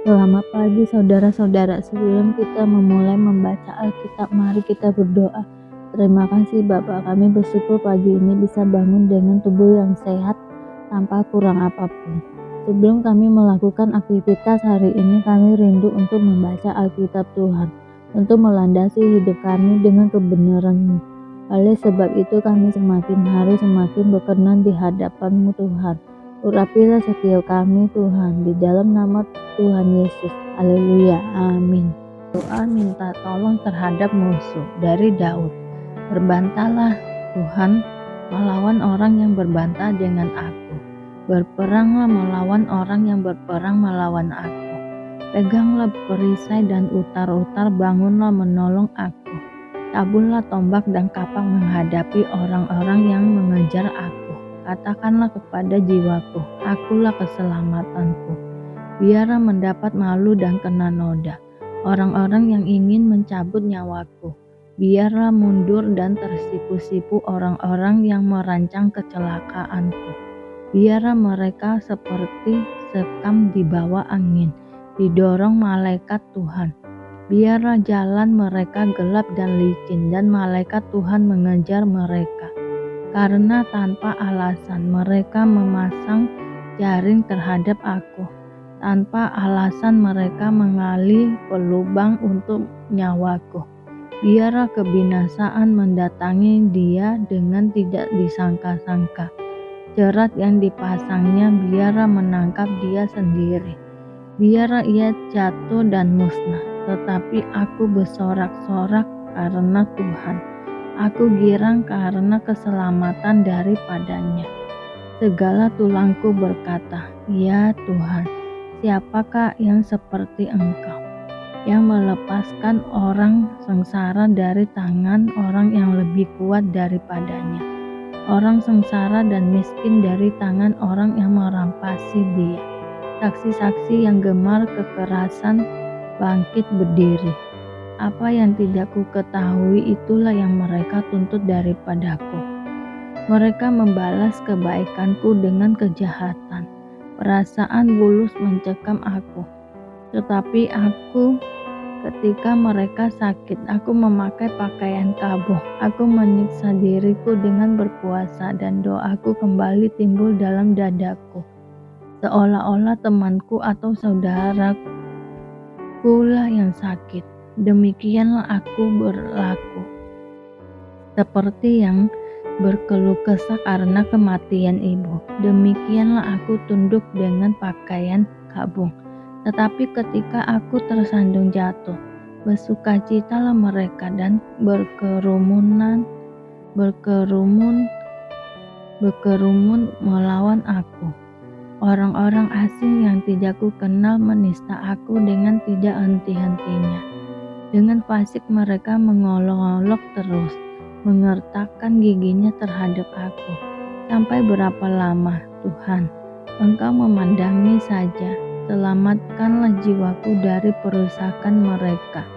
Selamat pagi saudara-saudara, sebelum kita memulai membaca Alkitab, mari kita berdoa. Terima kasih Bapak, kami bersyukur pagi ini bisa bangun dengan tubuh yang sehat tanpa kurang apapun. Sebelum kami melakukan aktivitas hari ini, kami rindu untuk membaca Alkitab Tuhan, untuk melandasi hidup kami dengan kebenaran-Mu. Oleh sebab itu kami semakin hari semakin berkenan di hadapan-Mu Tuhan. Urapilah setiap kami Tuhan, di dalam nama Tuhan Yesus. Haleluya. Amin. Doa minta tolong terhadap musuh dari Daud. Berbantahlah Tuhan melawan orang yang berbantah dengan aku. Berperanglah melawan orang yang berperang melawan aku. Peganglah perisai dan utar-utar, bangunlah menolong aku. Taburlah tombak dan kapak menghadapi orang-orang yang mengejar aku. Katakanlah kepada jiwaku, akulah keselamatanku. Biarlah mendapat malu dan kena noda orang-orang yang ingin mencabut nyawaku. Biarlah mundur dan tersipu-sipu orang-orang yang merancang kecelakaanku. Biarlah mereka seperti sekam di bawah angin, didorong malaikat Tuhan. Biarlah jalan mereka gelap dan licin, dan malaikat Tuhan mengejar mereka. Karena tanpa alasan mereka memasang jaring terhadap aku. Tanpa alasan mereka mengali pelubang untuk nyawaku. Biarlah kebinasaan mendatangi dia dengan tidak disangka-sangka. Jerat yang dipasangnya biarlah menangkap dia sendiri. Biarlah ia jatuh dan musnah, tetapi aku bersorak-sorak karena Tuhan. Aku girang karena keselamatan daripadanya. Segala tulangku berkata, "Ya Tuhan, siapakah yang seperti Engkau, yang melepaskan orang sengsara dari tangan orang yang lebih kuat daripadanya, orang sengsara dan miskin dari tangan orang yang merampasi dia. Saksi-saksi yang gemar kekerasan bangkit berdiri. Apa yang tidak ku ketahui itulah yang mereka tuntut daripadaku. Mereka membalas kebaikanku dengan kejahatan. Perasaan bulus mencekam aku. Tetapi aku, ketika mereka sakit, aku memakai pakaian kabung. Aku menyiksa diriku dengan berpuasa, dan doaku kembali timbul dalam dadaku. Seolah-olah temanku atau saudaraku lah yang sakit. Demikianlah aku berlaku, seperti yang berkeluh kesah karena kematian ibu. Demikianlah aku tunduk dengan pakaian kabung. Tetapi ketika aku tersandung jatuh, bersukacitalah mereka dan berkerumun melawan aku. Orang-orang asing yang tidak kukenal menista aku dengan tidak henti-hentinya. Dengan fasik mereka mengolok-olok terus, mengertakkan giginya terhadap aku. Sampai berapa lama, Tuhan, Engkau memandangi saja? Selamatkanlah jiwaku dari perusakan mereka,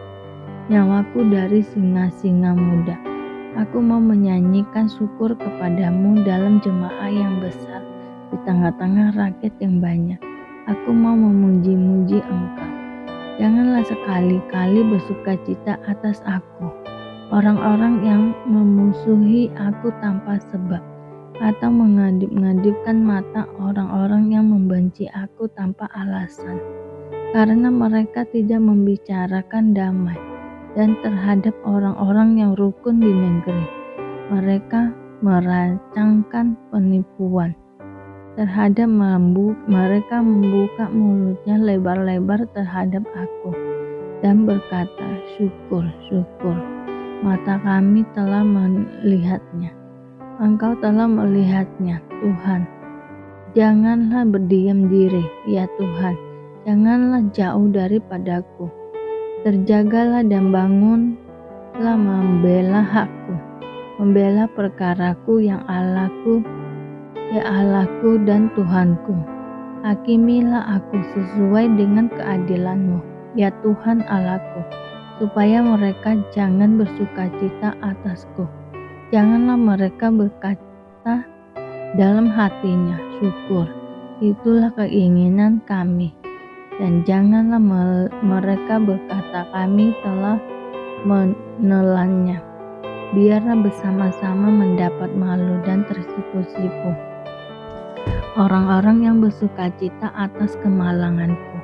nyawaku dari singa-singa muda. Aku mau menyanyikan syukur kepadamu dalam jemaah yang besar, di tengah-tengah rakyat yang banyak. Aku mau memuji-muji Engkau. Janganlah sekali-kali bersukacita atas aku, orang-orang yang memusuhi aku tanpa sebab, atau mengedip-ngedipkan mata orang-orang yang membenci aku tanpa alasan. Karena mereka tidak membicarakan damai, dan terhadap orang-orang yang rukun di negeri, mereka merancangkan penipuan. Terhadap mereka membuka mulutnya lebar-lebar terhadap aku, dan berkata, "Syukur, syukur, mata kami telah melihatnya." Engkau telah melihatnya, Tuhan. Janganlah berdiam diri, ya Tuhan. Janganlah jauh daripadaku. Terjagalah dan bangunlah membela hakku, membela perkaraku yang Allahku, ya Allahku dan Tuhanku. Hakimilah aku sesuai dengan keadilan-Mu, ya Tuhan Allahku, supaya mereka jangan bersukacita atasku. Janganlah mereka berkata dalam hatinya, "Syukur, itulah keinginan kami." dan janganlah mereka berkata, kami telah menelannya. Biarlah bersama-sama mendapat malu dan tersipu-sipu orang-orang yang bersukacita atas kemalanganku.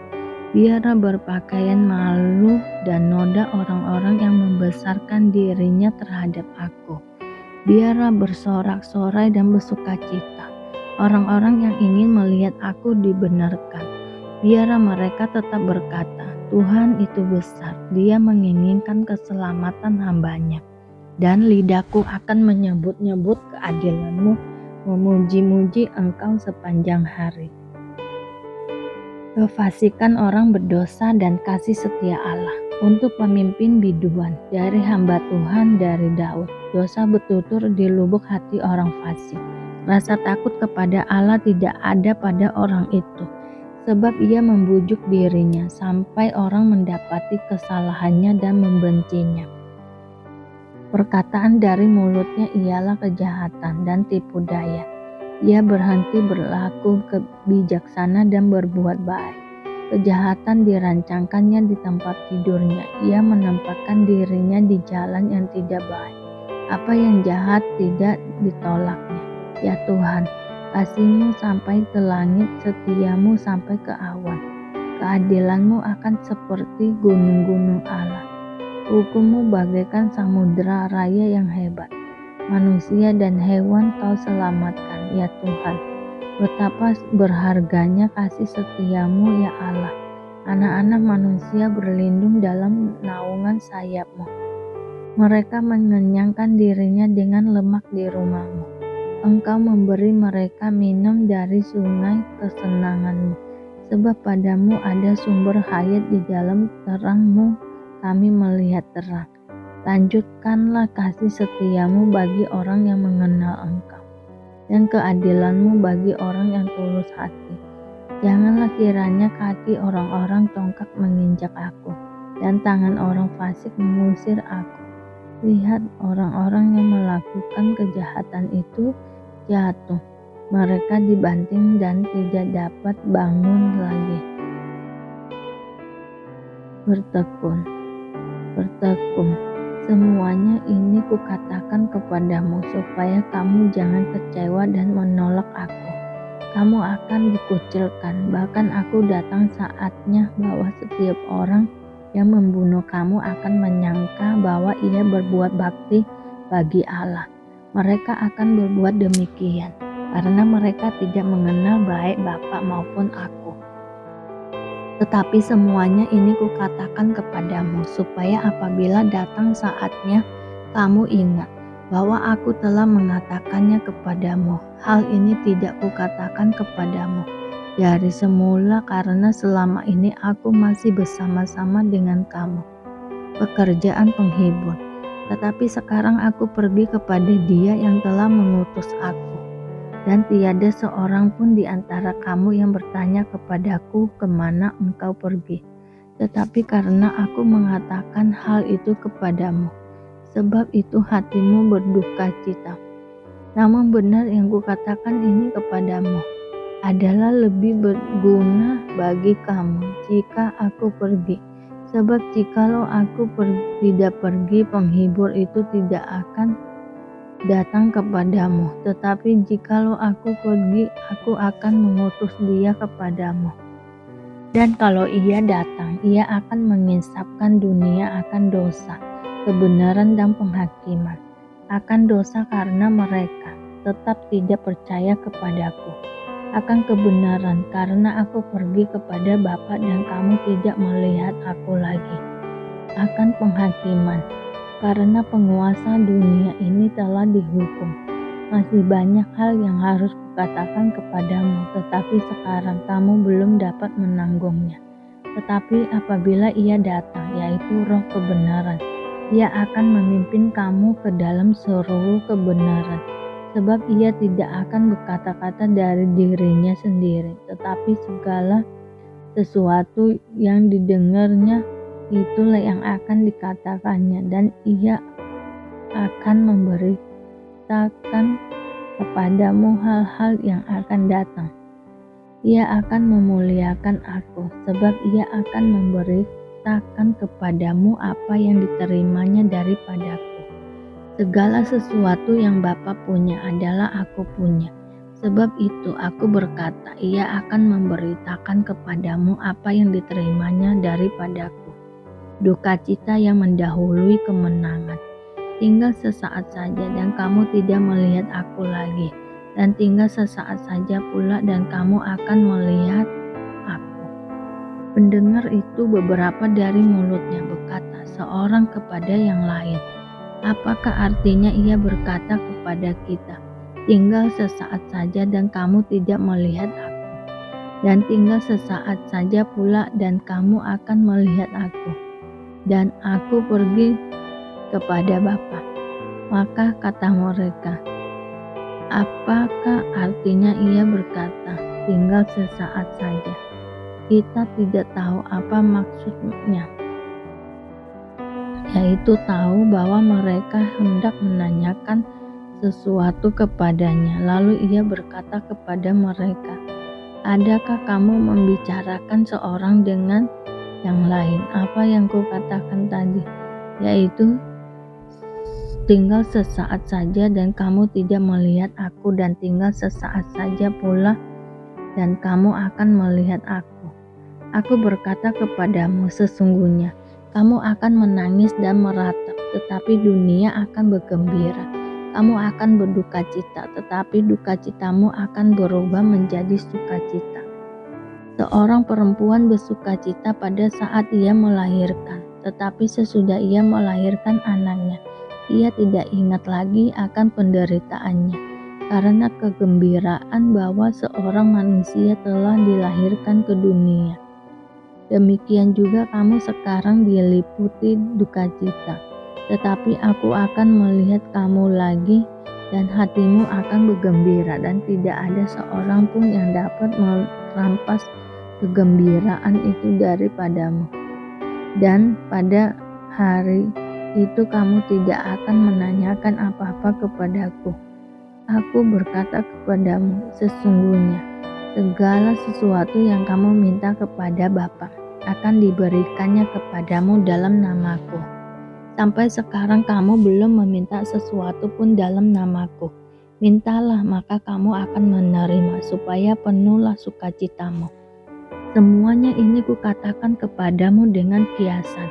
Biarlah berpakaian malu dan noda orang-orang yang membesarkan dirinya terhadap aku. Biarlah bersorak-sorai dan bersukacita orang-orang yang ingin melihat aku dibenarkan. Biarlah mereka tetap berkata, Tuhan itu besar, Dia menginginkan keselamatan hamba-Nya. Dan lidahku akan menyebut-nyebut keadilan-Mu, memuji-muji Engkau sepanjang hari. Kefasikan orang berdosa dan kasih setia Allah. Untuk pemimpin biduan, dari hamba Tuhan, dari Daud, dosa bertutur di lubuk hati orang fasik. Rasa takut kepada Allah tidak ada pada orang itu, sebab ia membujuk dirinya sampai orang mendapati kesalahannya dan membencinya. Perkataan dari mulutnya ialah kejahatan dan tipu daya. Ia berhenti berlaku kebijaksana dan berbuat baik. Kejahatan dirancangkannya di tempat tidurnya. Ia menempatkan dirinya di jalan yang tidak baik. Apa yang jahat tidak ditolaknya. Ya Tuhan, kasih-Mu sampai ke langit, setia-Mu sampai ke awan. Keadilan-Mu akan seperti gunung-gunung Allah. Hukum-Mu bagaikan samudera raya yang hebat. Manusia dan hewan Kau selamatkan, ya Tuhan. Betapa berharganya kasih setia-Mu, ya Allah. Anak-anak manusia berlindung dalam naungan sayap-Mu. Mereka mengenyangkan dirinya dengan lemak di rumah-Mu. Engkau memberi mereka minum dari sungai kesenangan-Mu. Sebab padamu ada sumber hayat, di dalam terang-Mu kami melihat terang. Lanjutkanlah kasih setia-Mu bagi orang yang mengenal Engkau, dan keadilan-Mu bagi orang yang tulus hati. Janganlah kiranya kaki orang-orang congkak menginjak aku, dan tangan orang fasik mengusir aku. Lihat, orang-orang yang melakukan kejahatan itu jatuh. Mereka dibanting dan tidak dapat bangun lagi. Bertekun, semuanya ini kukatakan kepadamu, supaya kamu jangan kecewa dan menolak aku. Kamu akan dikucilkan, bahkan aku datang saatnya bahwa setiap orang yang membunuh kamu akan menyangka bahwa ia berbuat bakti bagi Allah. Mereka akan berbuat demikian, karena mereka tidak mengenal baik Bapa maupun aku. Tetapi semuanya ini kukatakan kepadamu, supaya apabila datang saatnya, kamu ingat bahwa aku telah mengatakannya kepadamu. Hal ini tidak kukatakan kepadamu dari semula, karena selama ini aku masih bersama-sama dengan kamu, pekerjaan penghibur. Tetapi sekarang aku pergi kepada Dia yang telah mengutus aku. Dan tiada seorang pun di antara kamu yang bertanya kepadaku, kemana engkau pergi. Tetapi karena aku mengatakan hal itu kepadamu, sebab itu hatimu berduka cita. Namun benar yang kukatakan ini kepadamu adalah lebih berguna bagi kamu jika aku pergi. Sebab jikalau aku tidak pergi, penghibur itu tidak akan datang kepadamu, tetapi jikalau aku pergi, aku akan mengutus Dia kepadamu. Dan kalau Ia datang, Ia akan menginsapkan dunia akan dosa, kebenaran dan penghakiman. Akan dosa karena mereka tetap tidak percaya kepadaku. Akan kebenaran karena aku pergi kepada Bapa dan kamu tidak melihat aku lagi. Akan penghakiman karena penguasa dunia ini telah dihukum. Masih banyak hal yang harus kukatakan kepadamu, tetapi sekarang kamu belum dapat menanggungnya. Tetapi apabila Ia datang, yaitu Roh kebenaran, Ia akan memimpin kamu ke dalam seluruh kebenaran. Sebab Ia tidak akan berkata-kata dari dirinya sendiri, tetapi segala sesuatu yang didengarnya itulah yang akan dikatakannya, dan Ia akan memberitakan kepadamu hal-hal yang akan datang. Ia akan memuliakan aku, sebab ia akan memberitakan kepadamu apa yang diterimanya daripadaku. Segala sesuatu yang Bapa punya adalah aku punya. Sebab itu aku berkata, ia akan memberitakan kepadamu apa yang diterimanya daripadaku. Duka cita yang mendahului kemenangan. Tinggal sesaat saja dan kamu tidak melihat aku lagi. Dan tinggal sesaat saja pula dan kamu akan melihat aku. Pendengar itu beberapa dari mulutnya berkata seorang kepada yang lain, apakah artinya ia berkata kepada kita, tinggal sesaat saja dan kamu tidak melihat aku, dan tinggal sesaat saja pula dan kamu akan melihat aku, dan aku pergi kepada Bapa. Maka kata mereka, apakah artinya ia berkata, tinggal sesaat saja? Kita tidak tahu apa maksudnya, yaitu tahu bahwa mereka hendak menanyakan sesuatu kepadanya. Lalu ia berkata kepada mereka, adakah kamu membicarakan seorang dengan yang lain apa yang kukatakan tadi, yaitu tinggal sesaat saja dan kamu tidak melihat aku, dan tinggal sesaat saja pula dan kamu akan melihat aku. Aku berkata kepadamu, sesungguhnya kamu akan menangis dan meratap, tetapi dunia akan bergembira. Kamu akan berduka cita, tetapi duka citamu akan berubah menjadi sukacita. Seorang perempuan bersuka cita pada saat ia melahirkan, tetapi sesudah ia melahirkan anaknya, ia tidak ingat lagi akan penderitaannya, karena kegembiraan bahwa seorang manusia telah dilahirkan ke dunia. Demikian juga kamu sekarang diliputi duka cita, tetapi aku akan melihat kamu lagi dan hatimu akan bergembira, dan tidak ada seorang pun yang dapat merampas kegembiraan itu daripadamu. Dan pada hari itu kamu tidak akan menanyakan apa-apa kepadaku. Aku berkata kepadamu, sesungguhnya segala sesuatu yang kamu minta kepada Bapa akan diberikannya kepadamu dalam namaku. Sampai sekarang kamu belum meminta sesuatu pun dalam namaku. Mintalah, maka kamu akan menerima, supaya penuhlah sukacitamu. Semuanya ini kukatakan kepadamu dengan kiasan.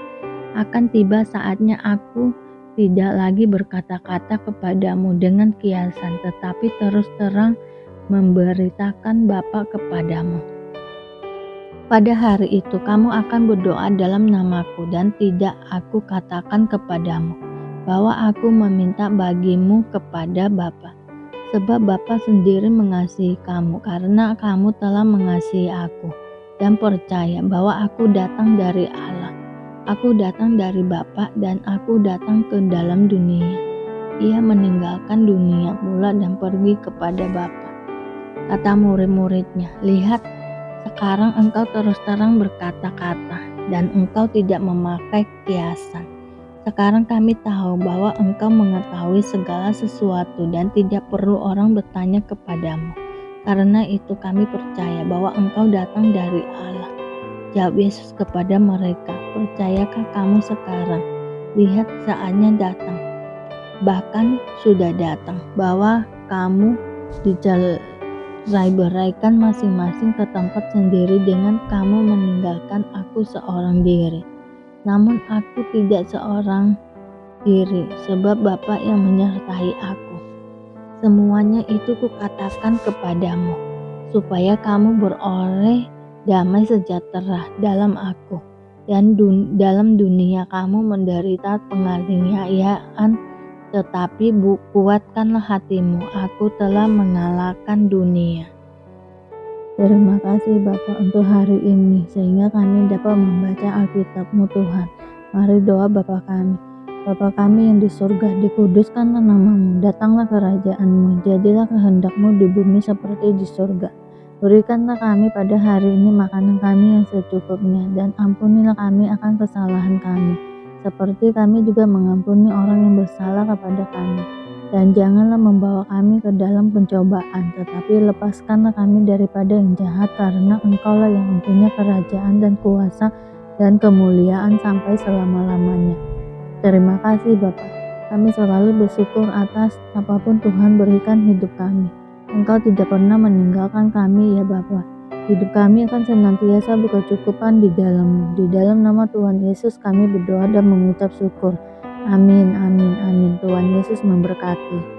Akan tiba saatnya aku tidak lagi berkata-kata kepadamu dengan kiasan, tetapi terus terang memberitakan Bapa kepadamu. Pada hari itu kamu akan berdoa dalam namaku, dan tidak aku katakan kepadamu bahwa aku meminta bagimu kepada Bapa. Sebab Bapa sendiri mengasihi kamu, karena kamu telah mengasihi aku dan percaya bahwa aku datang dari Allah. Aku datang dari Bapa dan aku datang ke dalam dunia. Ia meninggalkan dunia pula dan pergi kepada Bapa. Kata murid-muridnya, lihat, sekarang engkau terus terang berkata-kata dan engkau tidak memakai kiasan. Sekarang kami tahu bahwa engkau mengetahui segala sesuatu dan tidak perlu orang bertanya kepadamu. Karena itu kami percaya bahwa engkau datang dari Allah. Jawab Yesus kepada mereka, percayakah kamu sekarang? Lihat, saatnya datang, bahkan sudah datang, bahwa kamu beraikan masing-masing ke tempat sendiri dengan kamu meninggalkan aku seorang diri. Namun aku tidak seorang diri, sebab Bapa yang menyertai aku. Semuanya itu kukatakan kepadamu, supaya kamu beroleh damai sejahtera dalam aku, dan dalam dunia kamu menderita penganiayaan, tetapi kuatkanlah hatimu, aku telah mengalahkan dunia. Terima kasih Bapa untuk hari ini, sehingga kami dapat membaca Alkitab-Mu Tuhan. Mari doa Bapa kami. Bapa kami yang di surga, dikuduskanlah namamu, datanglah kerajaan-Mu, jadilah kehendak-Mu di bumi seperti di surga. Berikanlah kami pada hari ini makanan kami yang secukupnya, dan ampunilah kami akan kesalahan kami, seperti kami juga mengampuni orang yang bersalah kepada kami. Dan janganlah membawa kami ke dalam pencobaan, tetapi lepaskanlah kami daripada yang jahat, karena Engkaulah yang mempunyai kerajaan dan kuasa dan kemuliaan sampai selama-lamanya. Terima kasih Bapa. Kami selalu bersyukur atas apapun Tuhan berikan hidup kami. Engkau tidak pernah meninggalkan kami ya Bapa. Hidup kami akan senantiasa berkecukupan di dalam-Mu. Di dalam nama Tuhan Yesus kami berdoa dan mengucap syukur. Amin, amin, amin. Tuhan Yesus memberkati.